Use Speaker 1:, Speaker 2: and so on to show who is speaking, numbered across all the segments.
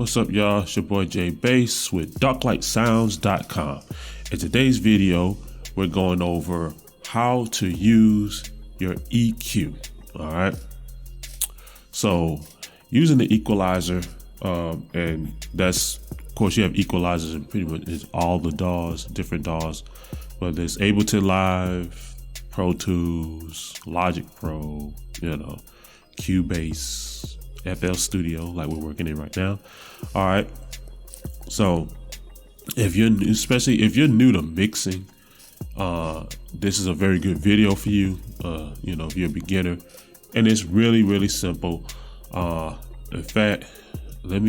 Speaker 1: What's up, y'all? It's your boy Jay Bass with darklightsounds.com. In today's video, we're going over how to use your EQ. All right. So using the equalizer, and that's, of course, you have equalizers in pretty much all the DAWs, different DAWs, whether it's Ableton Live, Pro Tools, Logic Pro, Cubase, FL Studio, like we're working in right now. All right. So especially if you're new to mixing, this is a very good video for you. If you're a beginner, and it's really, really simple. In fact, I'm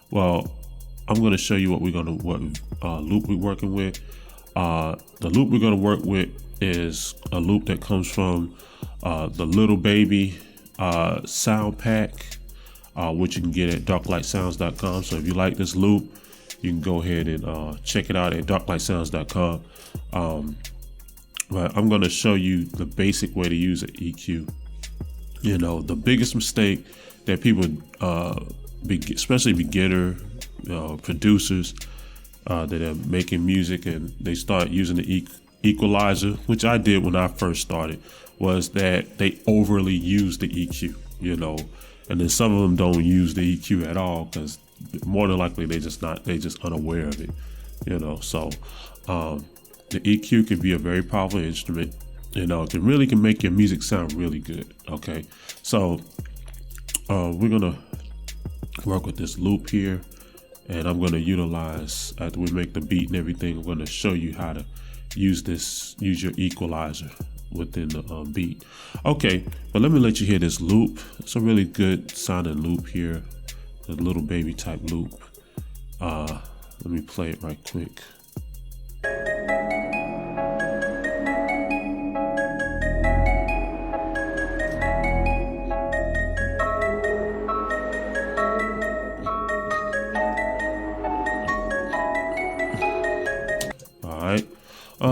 Speaker 1: going to show you what loop we're working with. The loop we're going to work with is a loop that comes from the Little Baby sound pack, which you can get at darklightsounds.com. So if you like this loop, you can go ahead and check it out at darklightsounds.com. But I'm going to show you the basic way to use an EQ. The biggest mistake that people, especially beginner producers that are making music and they start using the equalizer, which I did when I first started, was that they overly use the EQ, and then some of them don't use the EQ at all because more than likely they just unaware of it, So the EQ can be a very powerful instrument. It can make your music sound really good. Okay, so we're gonna work with this loop here, and I'm gonna utilize, after we make the beat and everything, I'm gonna show you how to use your equalizer within the beat. Okay, but let me let you hear this loop. It's a really good sounding loop here, a Little Baby type loop. Let me play it right quick.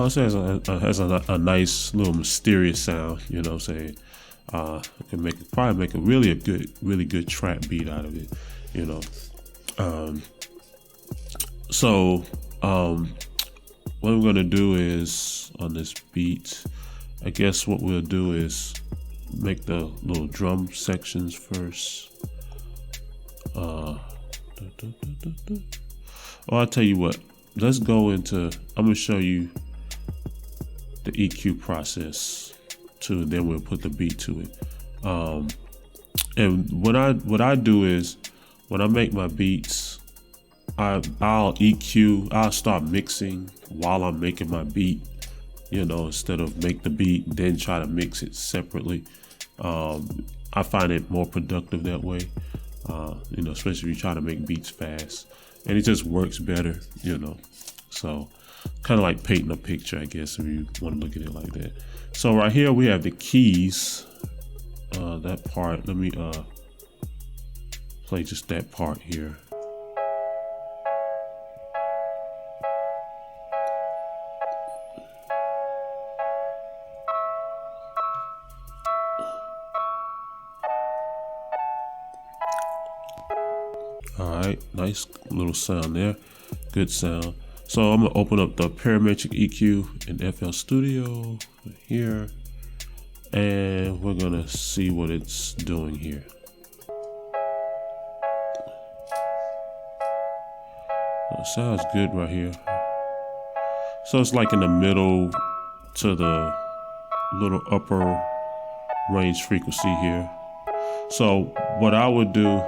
Speaker 1: So it has a nice little mysterious sound, it can probably make a really good trap beat out of it, what I'm gonna do is, on this beat, I guess what we'll do is make the little drum sections first. I'll tell you what, let's go into, I'm gonna show you the EQ process too, and then we'll put the beat to it. And what I do is, when I make my beats, I'll start mixing while I'm making my beat, instead of make the beat then try to mix it separately. I find it more productive that way, especially if you try to make beats fast, and it just works better, so kind of like painting a picture, I guess, if you want to look at it like that. So right here we have the keys, that part. Let me play just that part here. All right, nice little sound there, good sound. So I'm gonna open up the parametric EQ in FL Studio here, and we're gonna see what it's doing here. It sounds good right here. So it's like in the middle to the little upper range frequency here. So what I would do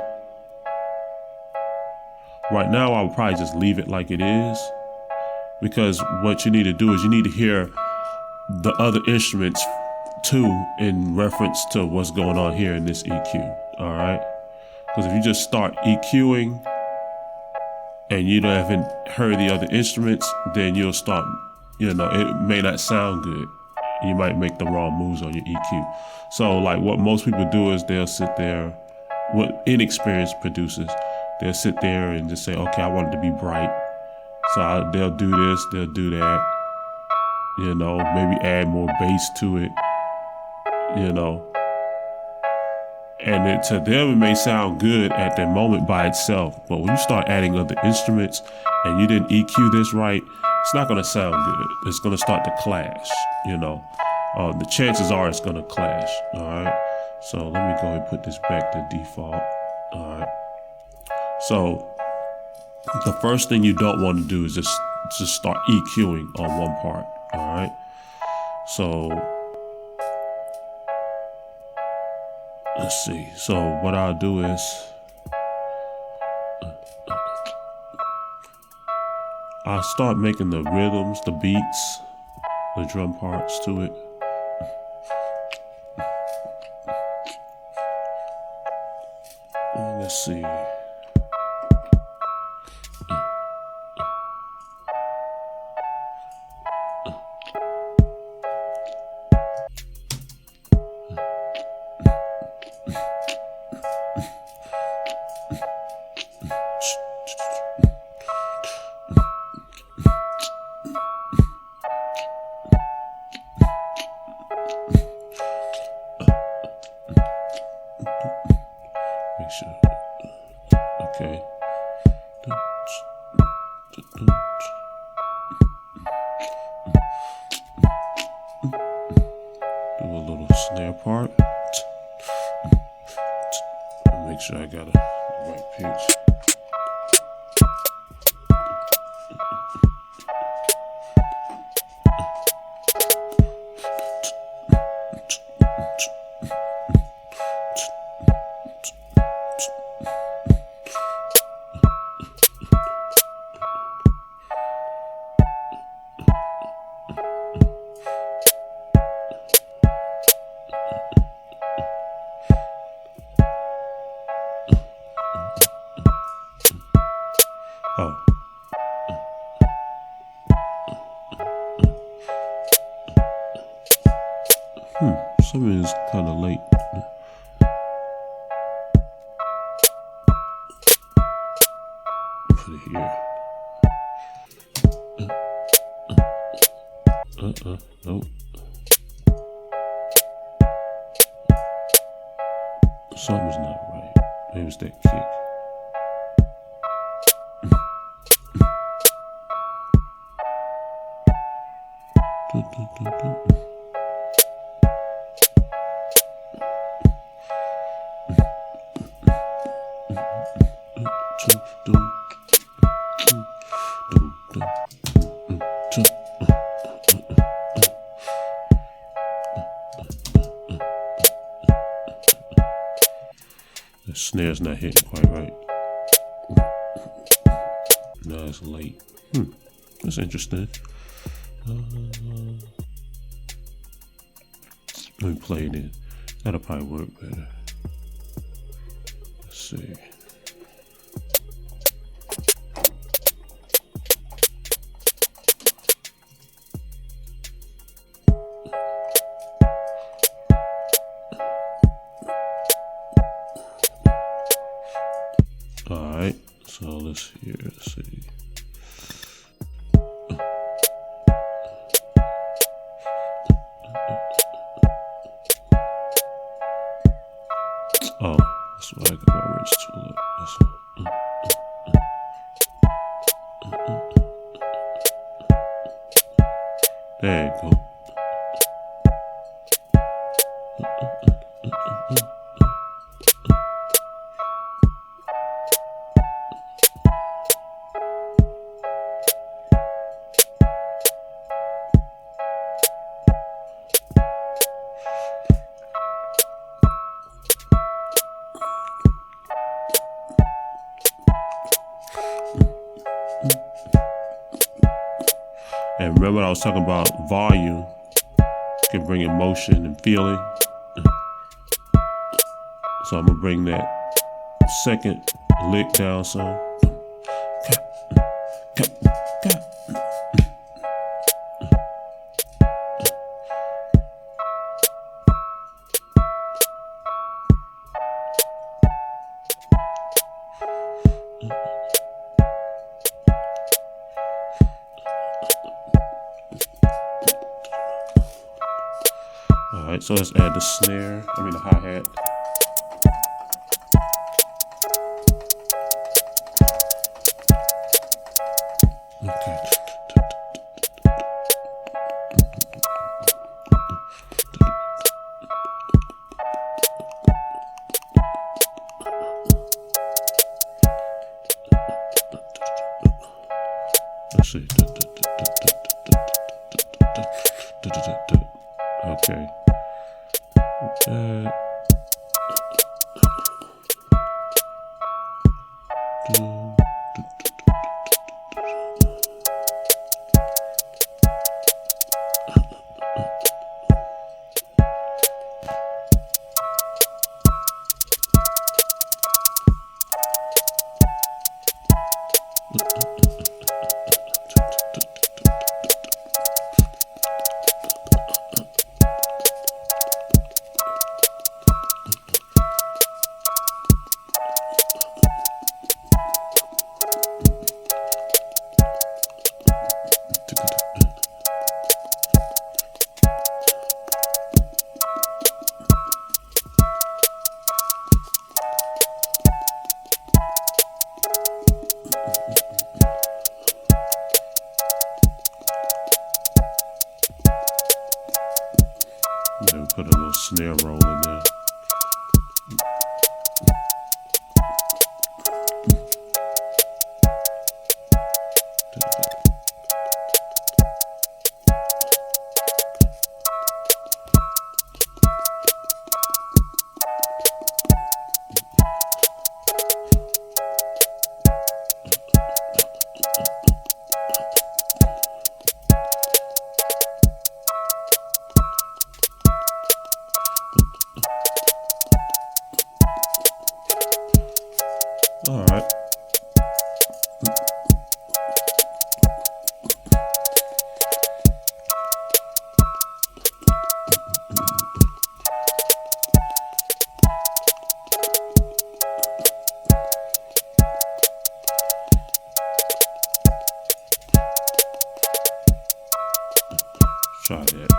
Speaker 1: right now, I would probably just leave it like it is, because what you need to do is you need to hear the other instruments too in reference to what's going on here in this EQ. All right, because if you just start EQing and you haven't heard the other instruments, then you'll start, it may not sound good. You might make the wrong moves on your EQ. So like what most people do is they'll sit there, what inexperienced producers, they'll sit there and just say, okay, I want it to be bright. So they'll do this, they'll do that, maybe add more bass to it, And to them, it may sound good at the moment by itself, but when you start adding other instruments and you didn't EQ this right, it's not going to sound good. It's going to start to clash, you know. The chances are it's going to clash, all right? So let me go ahead and put this back to default, all right? So the first thing you don't want to do is just start EQing on one part, all right? So let's see. So what I'll do is I'll start making the rhythms, the beats, the drum parts to it. And let's see. Make sure. Okay. Do a little snare part. Make sure I got the right pitch. Oh. Something is kind of late. Put it here. Nope. Something's not right. Maybe it's that kick. The snare's not hitting quite right. No, it's late. That's interesting. Let me play it in. That'll probably work better. Let's see. All right, so let's hear. Let's see. Oh, that's why I got my wrist tool up. There you go. And remember what I was talking about, volume can bring emotion and feeling. So I'm gonna bring that second lick down some. All right, so let's add the snare, the hi-hat. Okay. Then put a little snare roll in there. All right. Try that.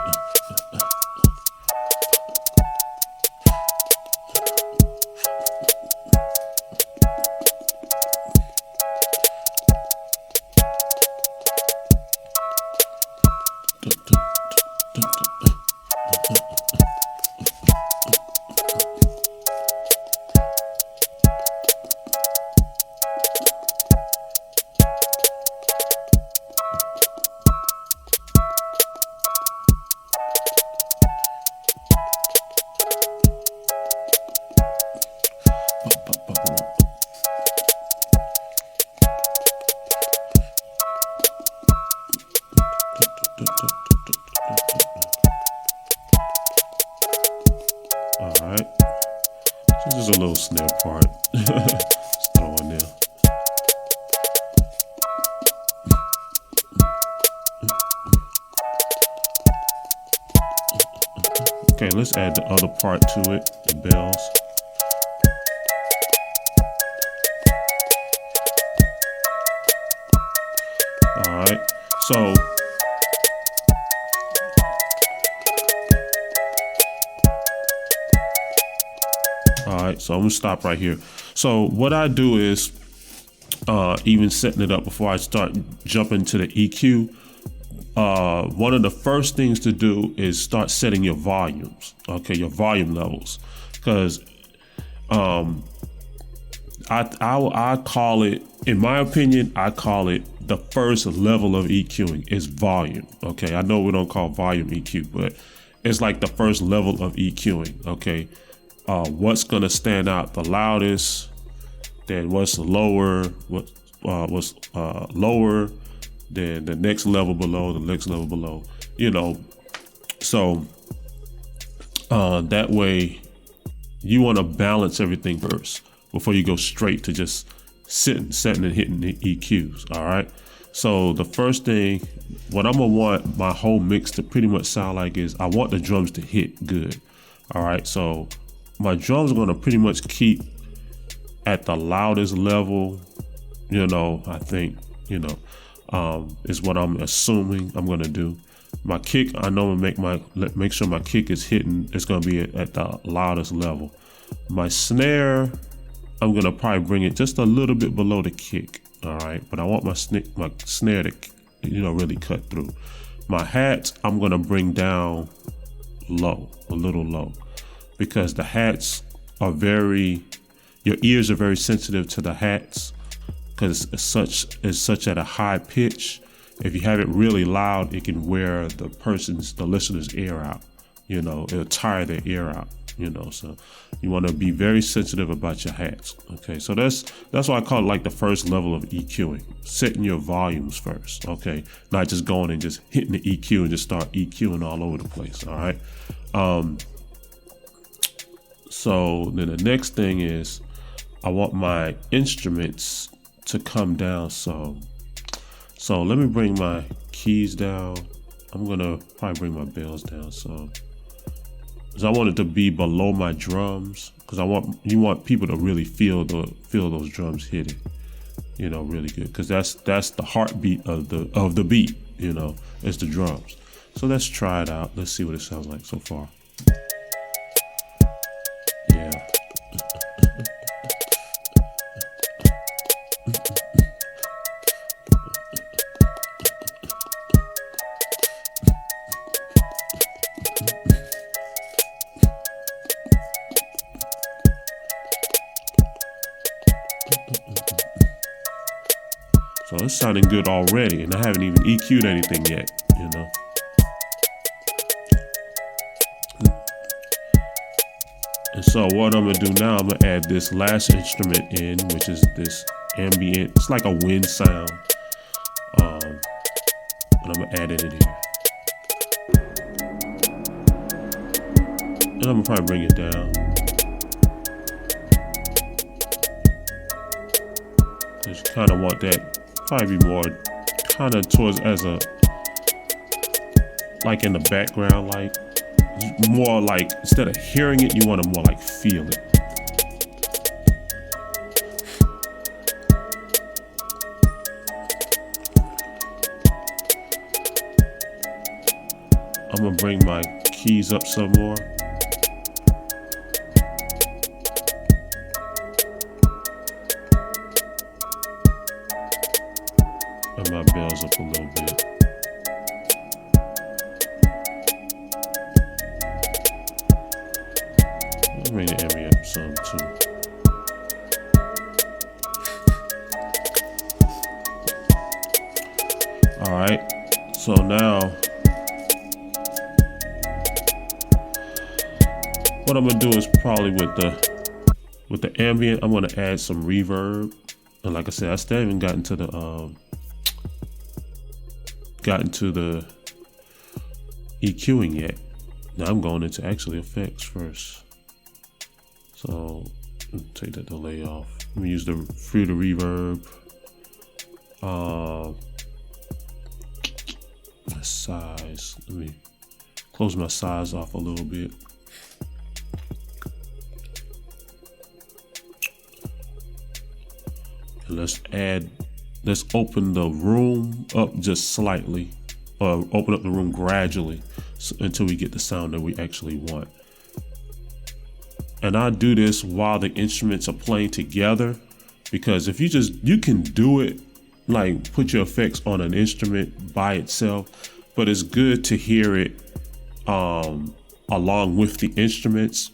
Speaker 1: All right. So just a little snare part. Just throw in there. Okay, let's add the other part to it, the bells. All right, so I'm gonna stop right here. So what I do is, even setting it up before I start jumping to the EQ, one of the first things to do is start setting your volumes, okay, your volume levels, because I call it, in my opinion, I call it the first level of EQing is volume. Okay, I know we don't call volume EQ, but it's like the first level of EQing. Okay, what's gonna stand out the loudest, then what's lower, what's lower, then the next level below, the next level below, you know. So that way you want to balance everything first before you go straight to just setting and hitting the EQs. All right, so the first thing, what I'm gonna want my whole mix to pretty much sound like is, I want the drums to hit good. All right, so my drums are gonna pretty much keep at the loudest level, you know, I think, you know, is what I'm assuming I'm gonna do. My kick, I know I'm gonna make sure my kick is hitting, it's gonna be at the loudest level. My snare, I'm gonna probably bring it just a little bit below the kick, all right? But I want my snare to, you know, really cut through. My hats, I'm gonna bring down low, a little low, because the hats are your ears are very sensitive to the hats, because it's such at a high pitch. If you have it really loud, it can wear the listener's ear out. It'll tire their ear out. So you want to be very sensitive about your hats. Okay, so that's why I call it like the first level of EQing, setting your volumes first. Okay, not just going and just hitting the EQ and just start EQing all over the place. All right. So then the next thing is I want my instruments to come down some. So let me bring my keys down. I'm gonna probably bring my bells down some. Because I want it to be below my drums, because you want people to really feel those drums hitting, really good, because that's the heartbeat of the beat, it's the drums. So let's try it out. Let's see what it sounds like so far. Yeah. So it's sounding good already, and I haven't even EQ'd anything yet, And so what I'm gonna do now, I'm gonna add this last instrument in, which is this ambient. It's like a wind sound, and I'm gonna add it in here, and I'm gonna probably bring it down. Just kind of want that. Probably be more kind of towards like in the background, like more like instead of hearing it, you want to more like feel it. I'm gonna bring my keys up some more. And my bells up a little bit. I'll bring the area up some too. All right, so now what I'm gonna do is probably with the ambient, I'm gonna add some reverb. And like I said, I still haven't gotten to the EQing yet. Now I'm going into actually effects first. So take that delay off. Let me use the Fruity reverb. My size. Let me close my size off a little bit. And let's open the room up just slightly, or open up the room gradually until we get the sound that we actually want. And I do this while the instruments are playing together, because if you can do it, like put your effects on an instrument by itself, but it's good to hear it along with the instruments,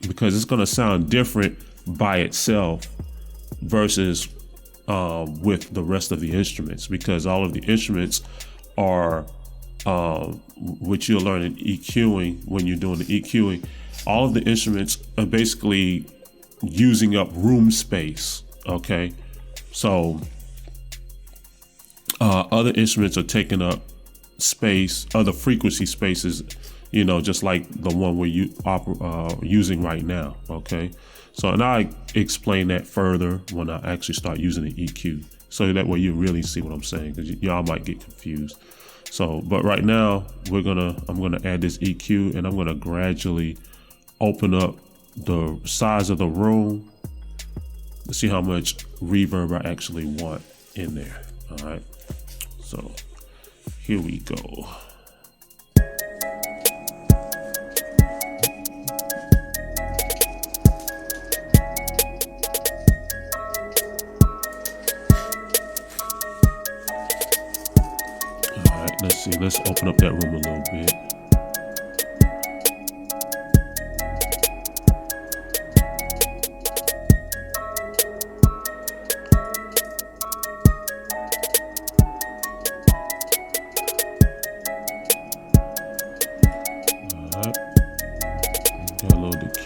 Speaker 1: because it's gonna sound different by itself versus with the rest of the instruments, because all of the instruments are which you'll learn in EQing when you're doing the EQing. All of the instruments are basically using up room space. Okay, so other instruments are taking up space, other frequency spaces, just like the one we're using right now. Okay, so and I explain that further when I actually start using the EQ, so that way you really see what I'm saying, because y'all might get confused. So, but right now I'm gonna add this EQ, and I'm gonna gradually open up the size of the room to see how much reverb I actually want in there. All right, so here we go. All right, let's see. Let's open up that room a little bit.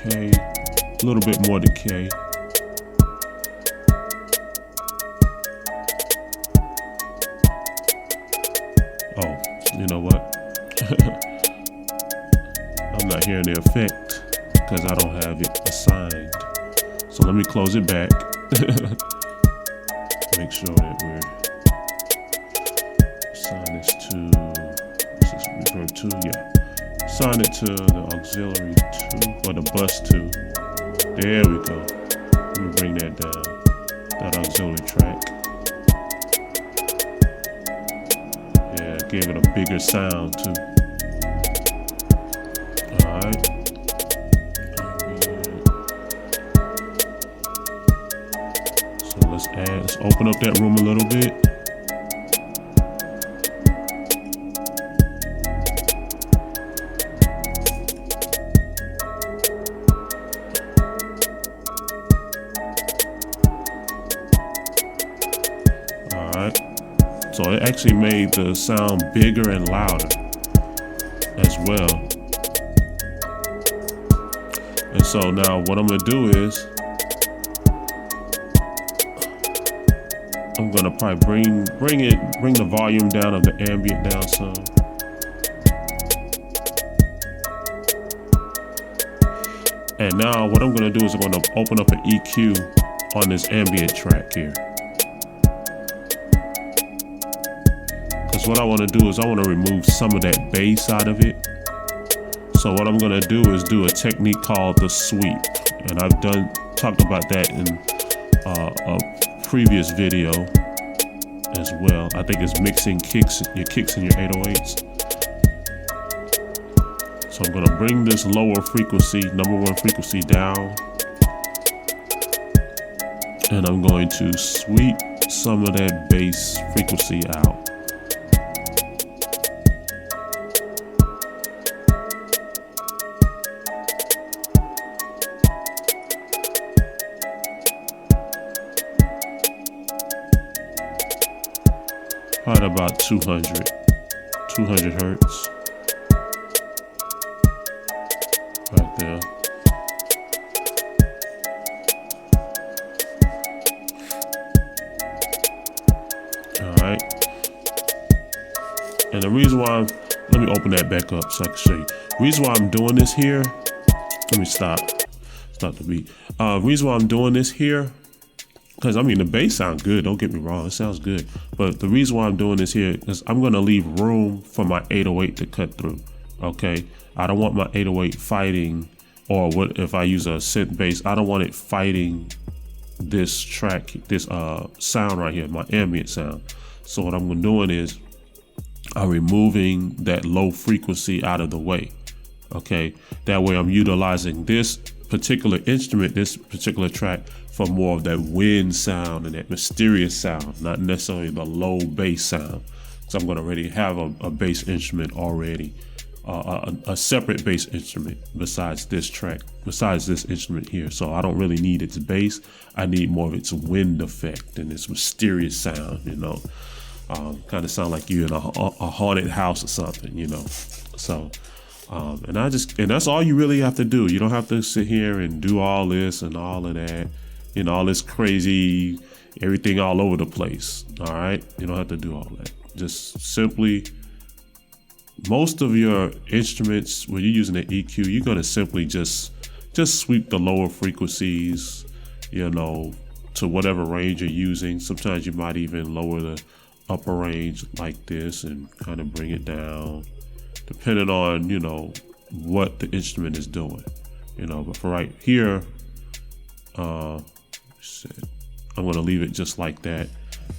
Speaker 1: decay, a little bit more decay. Oh, you know what? I'm not hearing the effect because I don't have it assigned. So let me close it back. Make sure that we're assign this to, this is reverb 2, yeah. Assign it to the auxiliary 2, or the bus 2. There we go. Let me bring that down, that auxiliary track. Yeah, gave it a bigger sound too. Alright. So let's open up that room a little bit. Alright. So it actually made the sound bigger and louder as well. And so now what I'm gonna do is I'm gonna probably bring the volume down of the ambient down some. And now what I'm gonna do is I'm gonna open up an EQ on this ambient track here. Because what I wanna do is I wanna remove some of that bass out of it. So what I'm gonna do is do a technique called the sweep. And I've talked about that in a previous video as well. I think it's mixing your kicks and your 808s. So I'm gonna bring this lower frequency, number 1 frequency down. And I'm going to sweep some of that bass frequency out. Probably about 200 hertz. Right there. Alright. And the reason why let me open that back up so I can show you. The reason why I'm doing this here, let me stop the beat. Reason why I'm doing this here, because I mean the bass sounds good, don't get me wrong, it sounds good. But the reason why I'm doing this here is I'm gonna leave room for my 808 to cut through. Okay, I don't want my 808 fighting, or what if I use a synth bass, I don't want it fighting this track, this sound right here, my ambient sound. So what I'm doing is I'm removing that low frequency out of the way. Okay, that way I'm utilizing this particular instrument, this particular track, for more of that wind sound and that mysterious sound, not necessarily the low bass sound. So I'm going to already have a bass instrument already, a separate bass instrument besides this track, besides this instrument here. So I don't really need its bass. I need more of its wind effect and its mysterious sound, you know, kind of sound like you're in a haunted house or something, you know. So and that's all you really have to do. You don't have to sit here and do all this and all of that, you know, all this crazy, everything all over the place. All right. You don't have to do all that. Just simply, most of your instruments, when you're using an EQ, you're going to simply just sweep the lower frequencies, you know, to whatever range you're using. Sometimes you might even lower the upper range like this and kind of bring it down, depending on, you know, what the instrument is doing, you know. But for right here, I'm going to leave it just like that.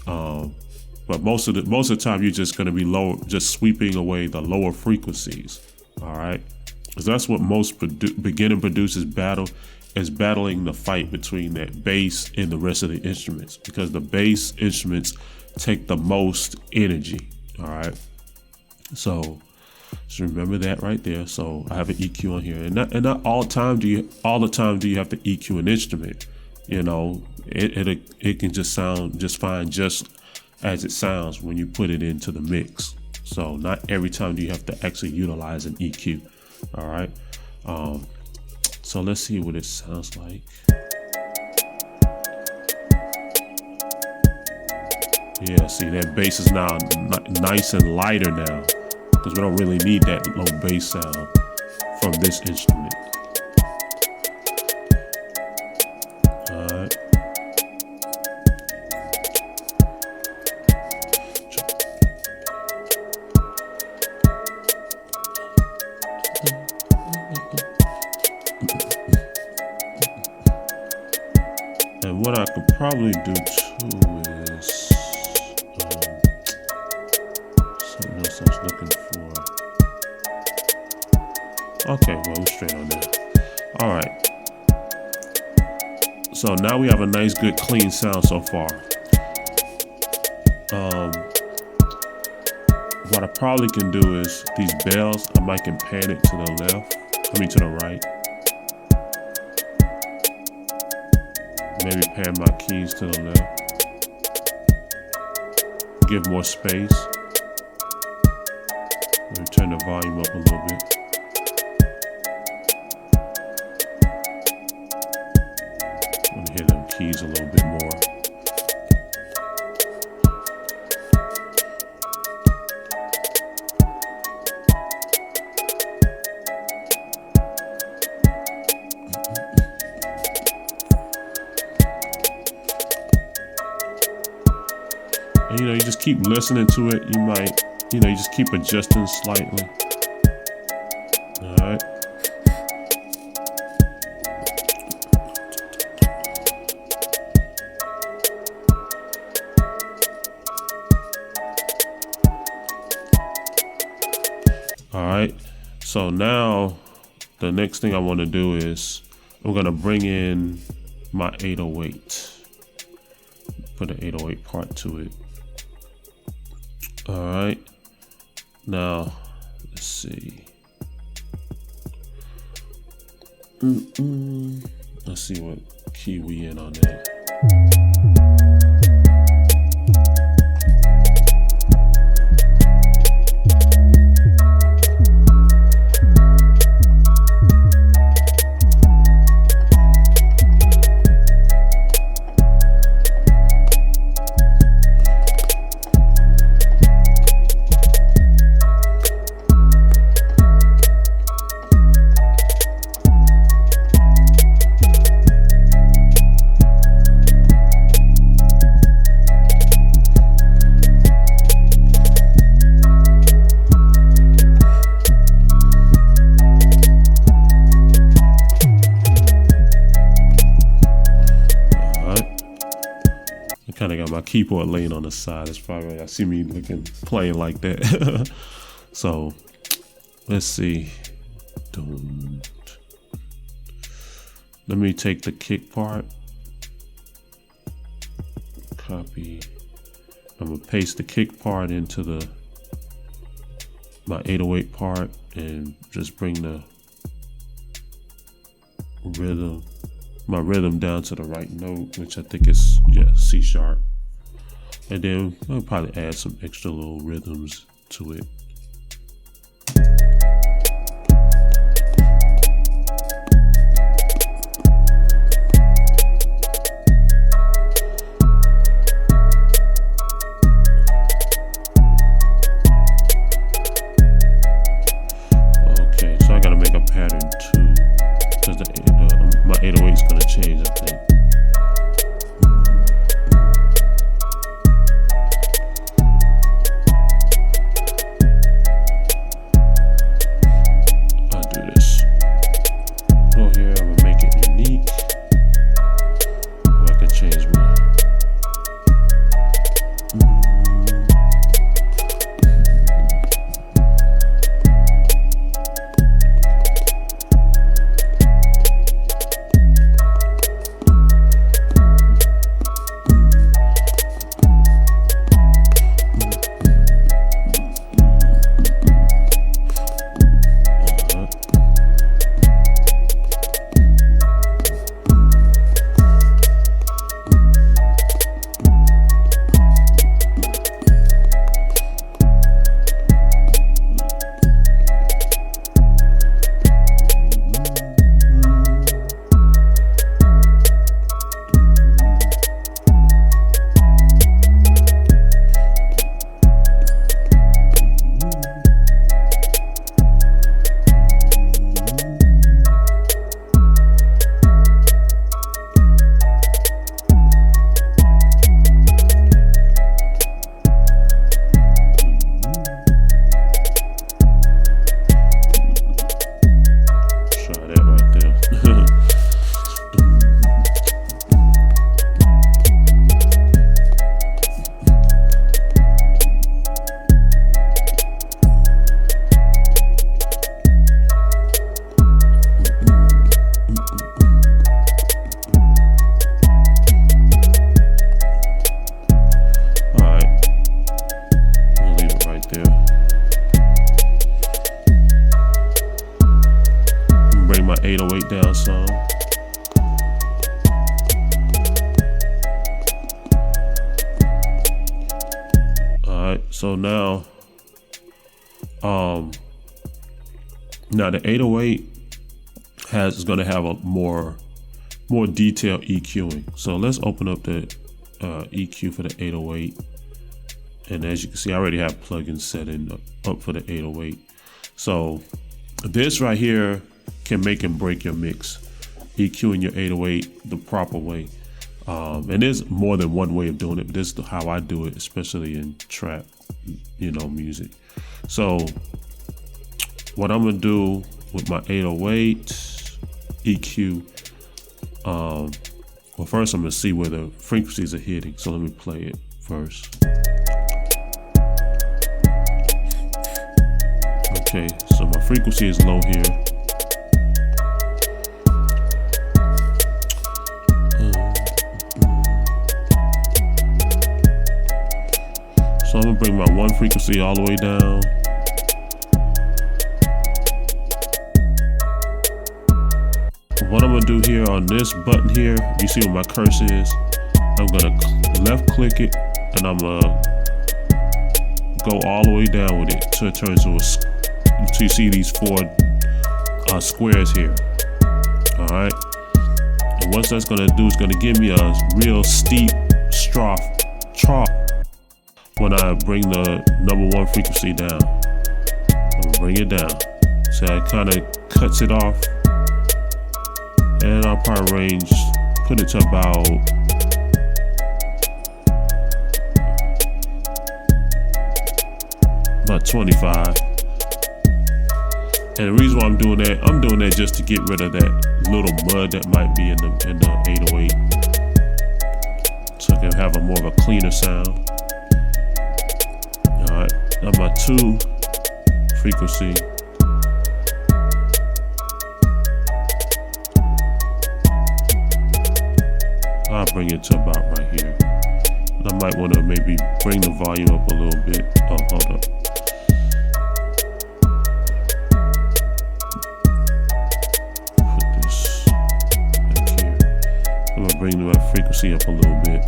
Speaker 1: But most of the time, you're just going to be just sweeping away the lower frequencies. All right, because that's what most beginning producers battling the fight between that bass and the rest of the instruments, because the bass instruments take the most energy. All right, so remember that right there. So I have an EQ on here, and not all the time do you have to EQ an instrument. You know, it can just sound just fine, just as it sounds when you put it into the mix. So not every time do you have to actually utilize an EQ. All right. So So let's see what it sounds like. Yeah, see that bass is now nice and lighter now, because we don't really need that low bass sound from this instrument. Alright. And what I could probably do too is something else I was looking for. Okay, well, we're straight on there. All right. So now we have a nice, good, clean sound so far. What I probably can do is these bells, I might can pan it to the left, to the right. Maybe pan my keys to the left. Give more space. Maybe turn the volume up a little bit. I want to hear them keys a little bit more. And, you just keep listening to it. You might, you just keep adjusting slightly. All right. All right. So now the next thing I want to do is I'm going to bring in my 808. Put an 808 part to it. All right, now let's see. Let's see what key we in on that. Kind of got my keyboard laying on the side. That's probably why I see me playing like that. So let's see. Let me take the kick part, copy. I'm gonna paste the kick part into my 808 part and just bring the my rhythm down to the right note, which I think is C sharp. And then I'll probably add some extra little rhythms to it. Okay, so I gotta make a pattern too, because my 808 is gonna change, I think. 808 down some. Alright, so now the 808 is going to have a more detailed EQing. So let's open up the EQ for the 808. And as you can see, I already have plugins set up for the 808. So this right here can make and break your mix, EQing your 808 the proper way. And there's more than one way of doing it, but this is how I do it, especially in trap, music. So what I'm gonna do with my 808 EQ, well, first I'm gonna see where the frequencies are hitting. So let me play it first. Okay, so my frequency is low here. So I'm gonna bring my one frequency all the way down. What I'm gonna do here on this button here, you see where my cursor is, I'm gonna left click it and I'm gonna go all the way down with it till it turns to until you see these four squares here. All right. And what that's gonna do is gonna give me a real steep trough when I bring the number one frequency down. I'm gonna bring it down. So it kind of cuts it off. And I'll probably put it to about about 25. And the reason why I'm doing that just to get rid of that little mud that might be in the 808, so I can have a more of a cleaner sound. All right, now my 2 frequency. I'll bring it to about right here. And I might want to maybe bring the volume up a little bit. Oh, hold up. Put this back here. I'm gonna bring my frequency up a little bit.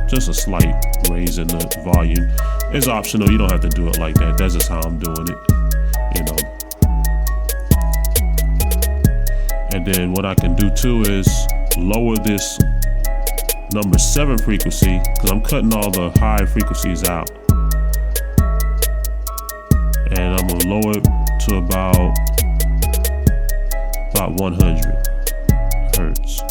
Speaker 1: Just a slight raise in the volume. It's optional. You don't have to do it like that. That's just how I'm doing it. And then what I can do too is lower this number 7 frequency, because I'm cutting all the high frequencies out. And I'm gonna lower it to about 100 hertz.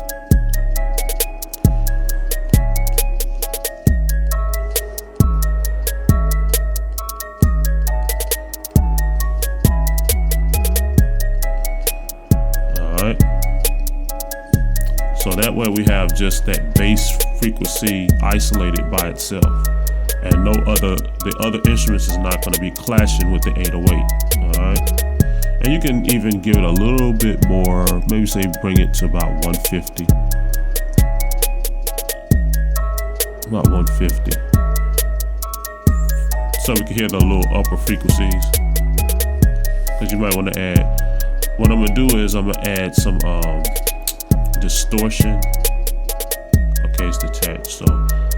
Speaker 1: So that way we have just that bass frequency isolated by itself, and the other instruments is not going to be clashing with the 808. All right, and you can even give it a little bit more, maybe say bring it to about 150, so we can hear the little upper frequencies. Because you might want to add. What I'm gonna do is I'm gonna add some distortion. Okay, it's detached. So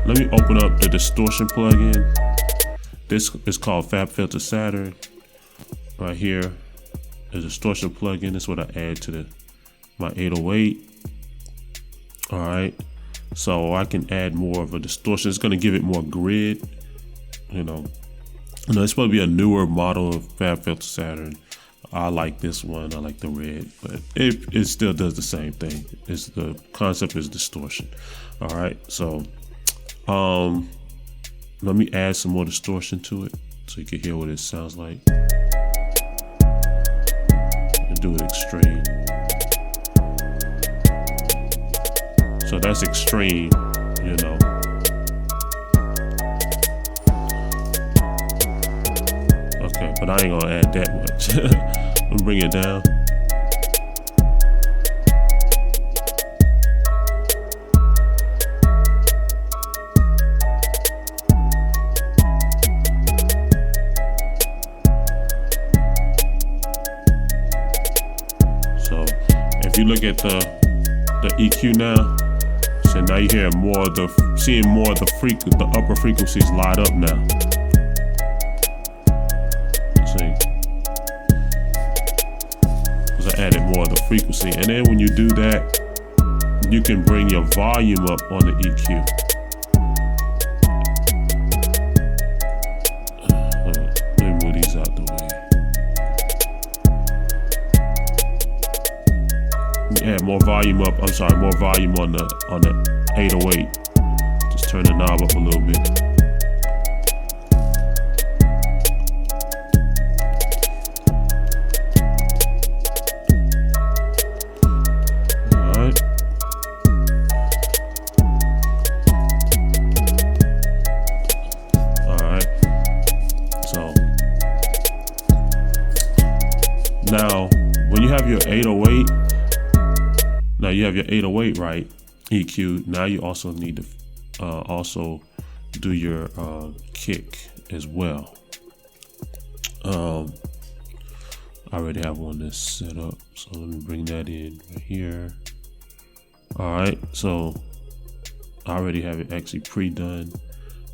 Speaker 1: let me open up the distortion plugin. This is called FabFilter Saturn. Right here, the distortion plugin. This is what I add to my 808. All right, so I can add more of a distortion. It's going to give it more grid. It's supposed to be a newer model of FabFilter Saturn. I like this one. I like the red, but it still does the same thing. The concept is distortion. All right, so let me add some more distortion to it so you can hear what it sounds like. And do it extreme. So that's extreme, Okay, but I ain't gonna add that much. I'm gonna bring it down. if you look at the EQ now, so now you're hearing seeing more of the upper frequencies light up now. See, because I added more of the frequency, and then when you do that, you can bring your volume up on the EQ. Let me move these out the way. Add more volume up. I'm sorry, more volume on the 808. Just turn the knob up a little bit. Now, when you have your 808, now you have your 808 right, EQ. Now you also need to also do your kick as well. I already have one that's set up, so let me bring that in right here. All right, so I already have it actually pre-done.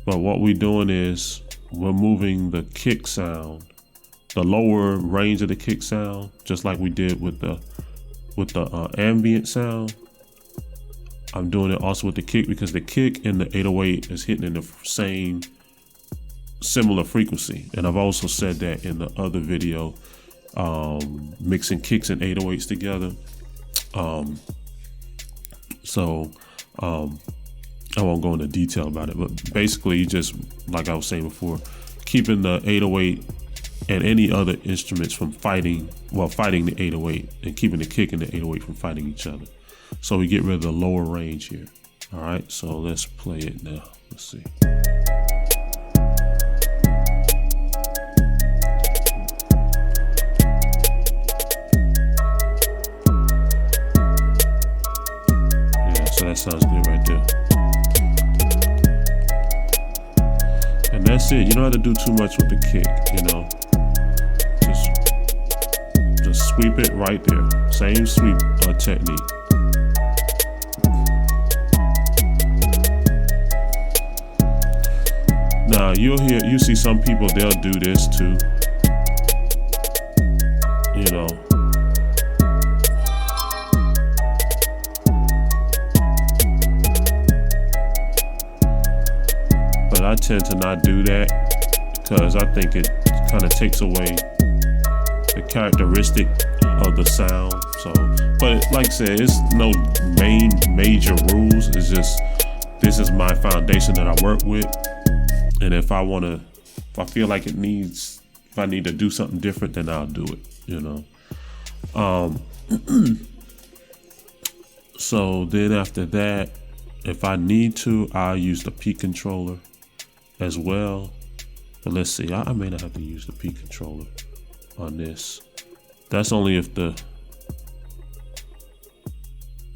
Speaker 1: But what we're doing is we're moving the kick sound, the lower range of the kick sound, just like we did with the ambient sound. I'm doing it also with the kick because the kick in the 808 is hitting in the same similar frequency. And I've also said that in the other video, mixing kicks and 808s together. I won't go into detail about it, but basically you just, like I was saying before, keeping the 808 and any other instruments from fighting the 808, and keeping the kick and the 808 from fighting each other. So we get rid of the lower range here. All right, so let's play it now. Let's see. Yeah, so that sounds good right there. And that's it. You don't have to do too much with the kick, you know. Just sweep it right there. Same sweep technique. Now you see some people, they'll do this too. You know. But I tend to not do that because I think it kind of takes away the characteristic of the sound. So, but like I said, it's no major rules. It's just, this is my foundation that I work with. And if I feel like if I need to do something different, then I'll do it, you know? So then after that, if I need to, I'll use the P controller as well. But let's see, I may not have to use the P controller on this. That's only if the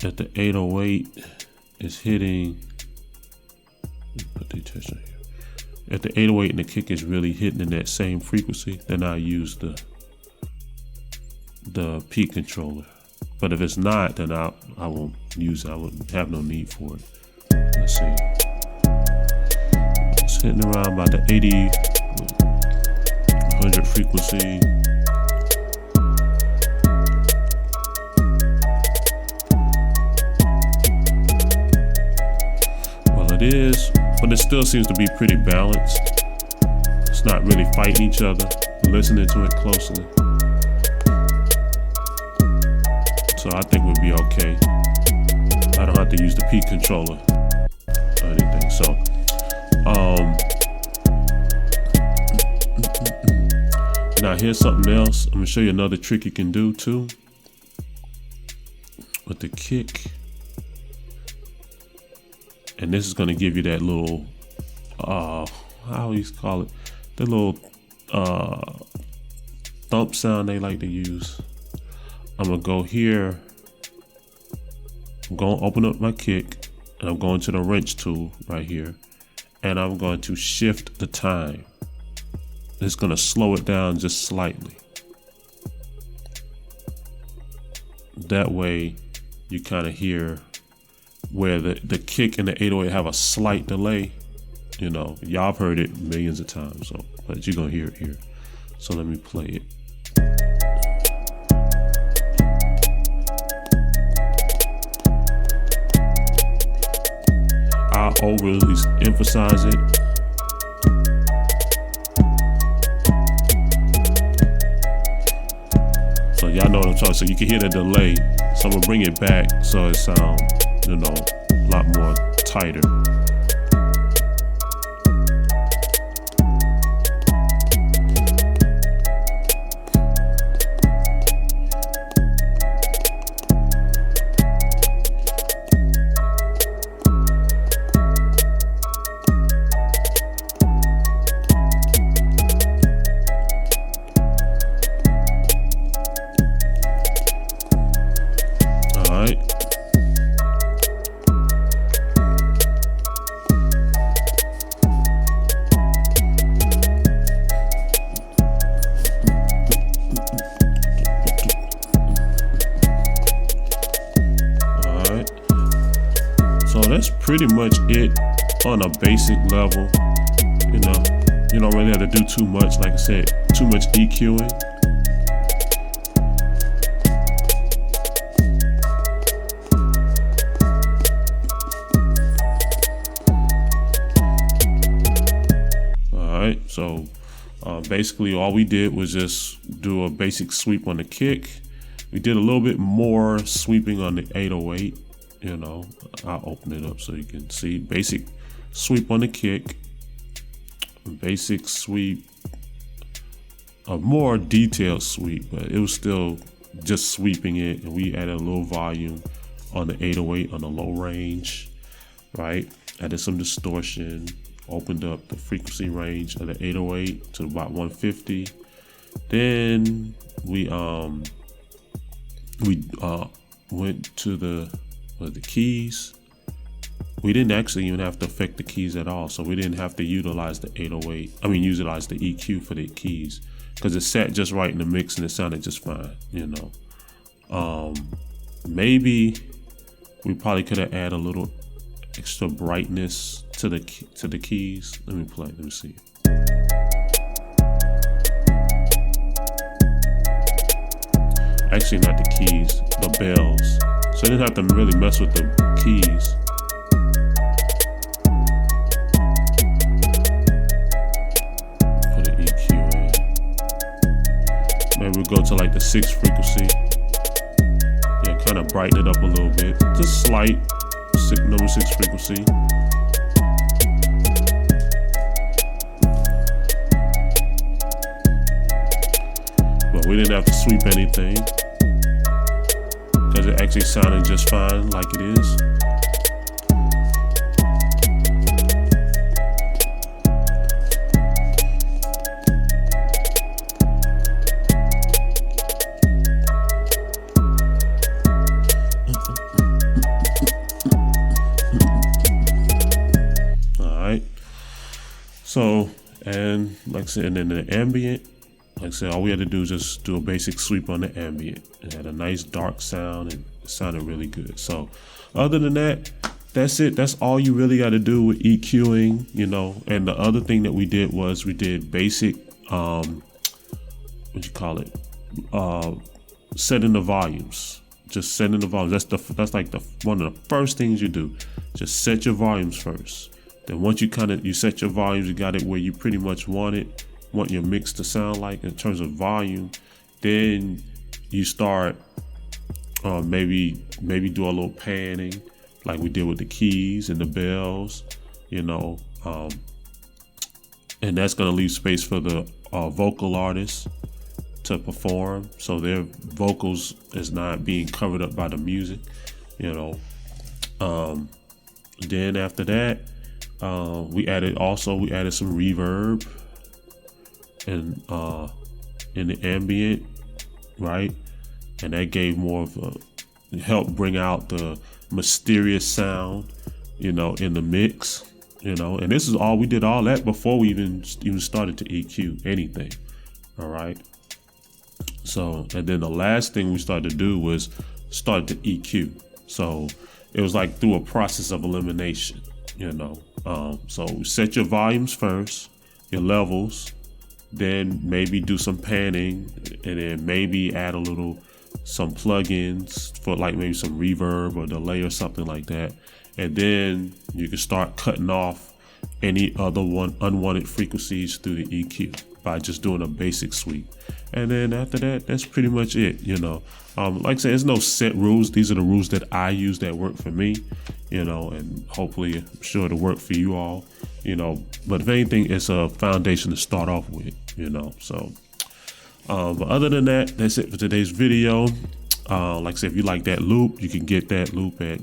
Speaker 1: 808 is hitting. Put the attention here. If the 808 and the kick is really hitting in that same frequency, then I'll use the P controller. But if it's not, then I won't use it. I wouldn't have no need for it. Let's see. It's hitting around about the 80, 100 frequency. Well, it is, but it still seems to be pretty balanced. It's not really fighting each other. Listening to it closely. So I think we'll be okay. I don't have to use the P controller or anything. So, now here's something else. I'm gonna show you another trick you can do too with the kick. And this is gonna give you that little, how do you call it? The little thump sound they like to use. I'm gonna go here, I'm gonna open up my kick, and I'm going to the wrench tool right here, and I'm going to shift the time. It's gonna slow it down just slightly. That way you kind of hear where the kick and the 808 have a slight delay. You know, y'all have heard it millions of times, so but you're gonna hear it here. So let me play it. I overly emphasize it. So y'all know what I'm talking. So you can hear the delay. So I'm gonna bring it back so it sounds, you know, a lot more tighter. So that's pretty much it on a basic level. You know, you don't really have to do too much. Like I said, too much EQing. All right, so basically all we did was just do a basic sweep on the kick. We did a little bit more sweeping on the 808. You know, I'll open it up so you can see. Basic sweep on the kick, basic sweep, a more detailed sweep, but it was still just sweeping it. And we added a little volume on the 808 on the low range, right? Added some distortion, opened up the frequency range of the 808 to about 150. Then we went to the keys. We didn't actually even have to affect the keys at all, so we didn't have to utilize the 808. I mean, utilize the EQ for the keys because it sat just right in the mix and it sounded just fine. You know, maybe we probably could have added a little extra brightness to the keys. Let me play. Let me see. Actually, not the keys, the bells. So I didn't have to really mess with the keys. Put an EQ in. Maybe we'll go to like the 6th frequency. Yeah, kind of brighten it up a little bit. Just slight, number 6 frequency. But we didn't have to sweep anything. It actually sounded just fine like it is. All right. So, and like I said, and then the ambient. Like I said, all we had to do is just do a basic sweep on the ambient. It had a nice dark sound and it sounded really good. So other than that, that's it. That's all you really got to do with EQing, you know. And the other thing that we did was we did basic, setting the volumes. Just setting the volumes. That's like one of the first things you do. Just set your volumes first. Then once you set your volumes, you got it where you pretty much want your mix to sound like in terms of volume, then you start maybe do a little panning like we did with the keys and the bells, you know, and that's going to leave space for the vocal artists to perform, so their vocals is not being covered up by the music, you know. Then after that, we added some reverb and in the ambient, right? And that gave more of help bring out the mysterious sound, you know, in the mix, you know. And this is all we did, all that before we even started to EQ anything. All right. So, and then the last thing we started to do was started to EQ. So it was like through a process of elimination, you know. So set your volumes first, your levels, then maybe do some panning, and then maybe add some plugins for like maybe some reverb or delay or something like that. And then you can start cutting off any other unwanted frequencies through the EQ by just doing a basic sweep. And then after that, that's pretty much it, you know. Like I said, there's no set rules. These are the rules that I use that work for me, you know, and hopefully I'm sure it'll work for you all, you know. But if anything, it's a foundation to start off with, you know. So but other than that, that's it for today's video. Like I said, if you like that loop, you can get that loop at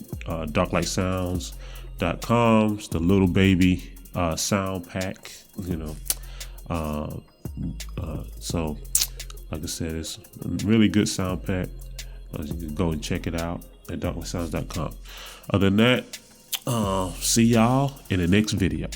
Speaker 1: darklightsounds.com. It's the little baby sound pack, you know. So like I said, it's a really good sound pack. You can go and check it out at darklightsounds.com. Other than that, see y'all in the next video.